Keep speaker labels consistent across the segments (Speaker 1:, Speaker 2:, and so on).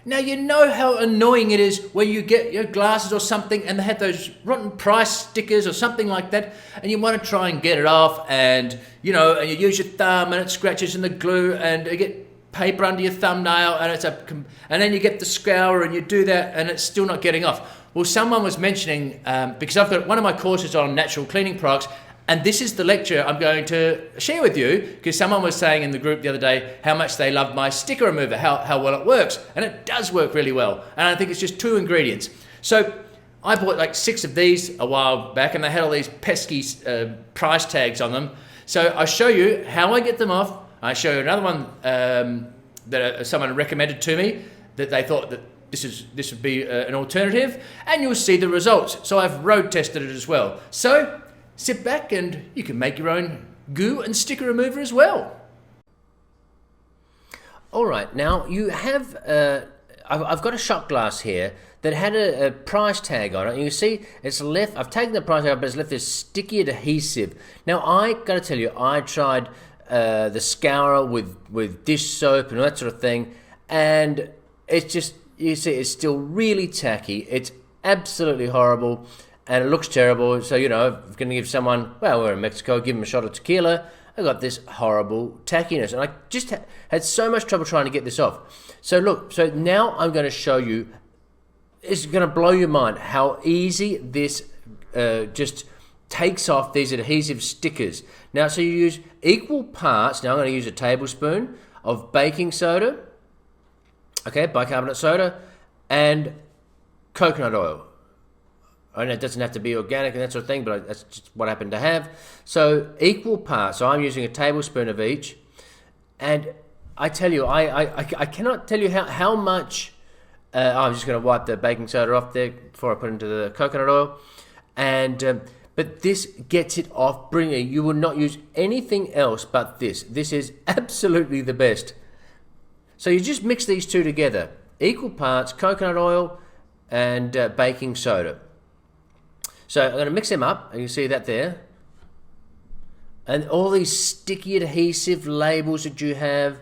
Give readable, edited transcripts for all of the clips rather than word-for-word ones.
Speaker 1: Now, you know how annoying it is when you get your glasses or something and they have those rotten price stickers or something like that, and you want to try and get it off, and you use your thumb and it scratches in the glue, and you get paper under your thumbnail, and then you get the scour and you do that and it's still not getting off. Well, someone was mentioning, because I've got one of my courses on natural cleaning products, and this is the lecture I'm going to share with you, because someone was saying in the group the other day how much they loved my sticker remover, how well it works. And it does work really well. And I think it's just 2 ingredients. So I bought like 6 of these a while back, and they had all these pesky price tags on them. So I'll show you how I get them off. I show you another one that someone recommended to me, that they thought that this would be an alternative, and you'll see the results. So I've road tested it as well. So sit back and you can make your own goo and sticker remover as well. All right, now you have, I've got a shot glass here that had a price tag on it. You can see it's left, I've taken the price tag, but it's left this sticky adhesive. Now I gotta tell you, I tried the scourer with dish soap and all that sort of thing, and it's just, you see, it's still really tacky. It's absolutely horrible. And it looks terrible, so if I'm going to give someone, well, we're in Mexico, give them a shot of tequila, I got this horrible tackiness, and I just had so much trouble trying to get this off. So look, so now I'm going to show you, it's going to blow your mind how easy this just takes off these adhesive stickers. Now, so you use equal parts, now I'm going to use a tablespoon of baking soda, okay, bicarbonate soda, and coconut oil. I know it doesn't have to be organic and that sort of thing, but that's just what I happen to have. So equal parts. So I'm using a tablespoon of each. And I tell you, I cannot tell you how much. I'm just going to wipe the baking soda off there before I put it into the coconut oil. And but this gets it off brilliantly. You will not use anything else but this. This is absolutely the best. So you just mix these two together. Equal parts, coconut oil and baking soda. So I'm going to mix them up, and you see that there. And all these sticky adhesive labels that you have.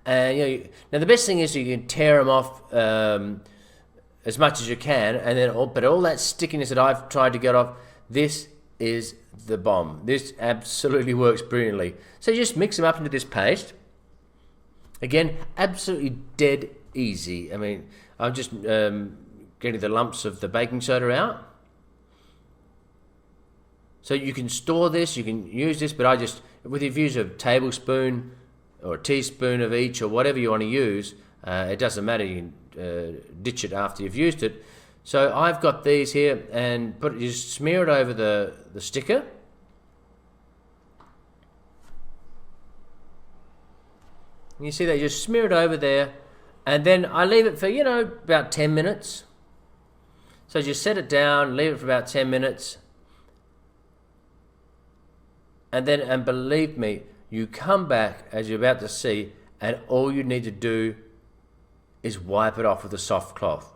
Speaker 1: And now the best thing is you can tear them off as much as you can, and then but all that stickiness that I've tried to get off, this is the bomb. This absolutely works brilliantly. So you just mix them up into this paste. Again, absolutely dead easy. I mean, I'm just getting the lumps of the baking soda out. So you can store this, you can use this, but if you use a tablespoon or a teaspoon of each or whatever you want to use, it doesn't matter, you can ditch it after you've used it. So I've got these here, and you just smear it over the sticker. You see that, you just smear it over there, and then I leave it for, about 10 minutes. So just set it down, leave it for about 10 minutes. And believe me, you come back, as you're about to see, and all you need to do is wipe it off with a soft cloth.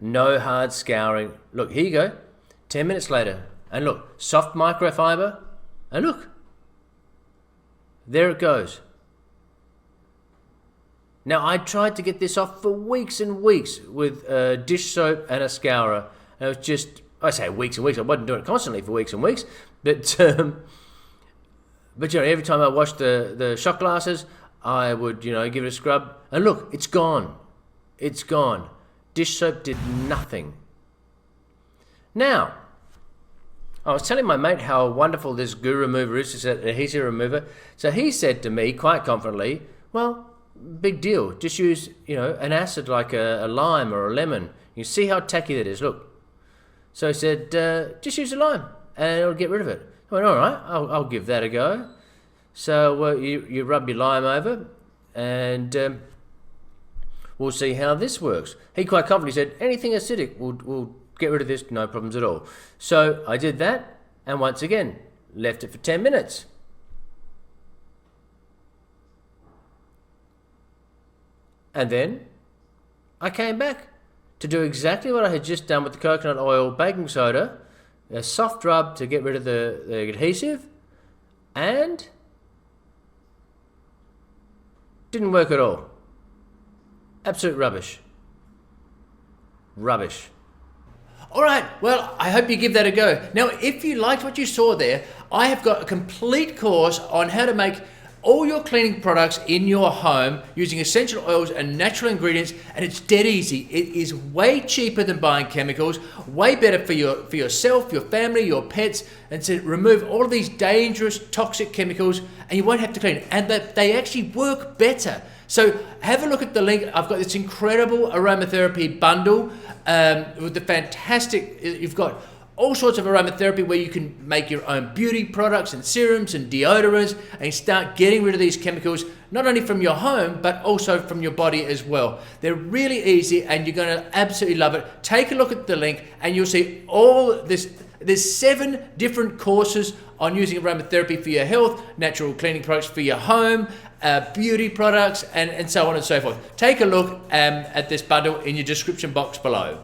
Speaker 1: No hard scouring. Look, here you go. 10 minutes later. And look, soft microfiber. And look, there it goes. Now, I tried to get this off for weeks and weeks with dish soap and a scourer. And it was just, I say weeks and weeks. I wasn't doing it constantly for weeks and weeks. But every time I washed the shot glasses, I would, give it a scrub. And look, it's gone. It's gone. Dish soap did nothing. Now, I was telling my mate how wonderful this goo remover is, this adhesive remover. So he said to me quite confidently, well, big deal. Just use, an acid like a lime or a lemon. You see how tacky that is. Look. So he said, just use a lime and it'll get rid of it. I went, all right, I'll give that a go. So you rub your lime over, and we'll see how this works. He quite confidently said, anything acidic, we'll get rid of this, no problems at all. So I did that, and once again, left it for 10 minutes. And then I came back to do exactly what I had just done with the coconut oil baking soda, a soft rub to get rid of the adhesive, and didn't work at all. Absolute rubbish. Rubbish. All right, well, I hope you give that a go. Now, if you liked what you saw there, I have got a complete course on how to make all your cleaning products in your home using essential oils and natural ingredients, and it's dead easy. It is way cheaper than buying chemicals, way better for yourself, your family, your pets, and to remove all of these dangerous toxic chemicals, and you won't have to clean it, and that they actually work better. So have a look at the link. I've got this incredible aromatherapy bundle with the fantastic, you've got all sorts of aromatherapy where you can make your own beauty products and serums and deodorants and start getting rid of these chemicals, not only from your home, but also from your body as well. They're really easy and you're going to absolutely love it. Take a look at the link and you'll see all this. There's 7 different courses on using aromatherapy for your health, natural cleaning products for your home, beauty products, and so on and so forth. Take a look at this bundle in your description box below.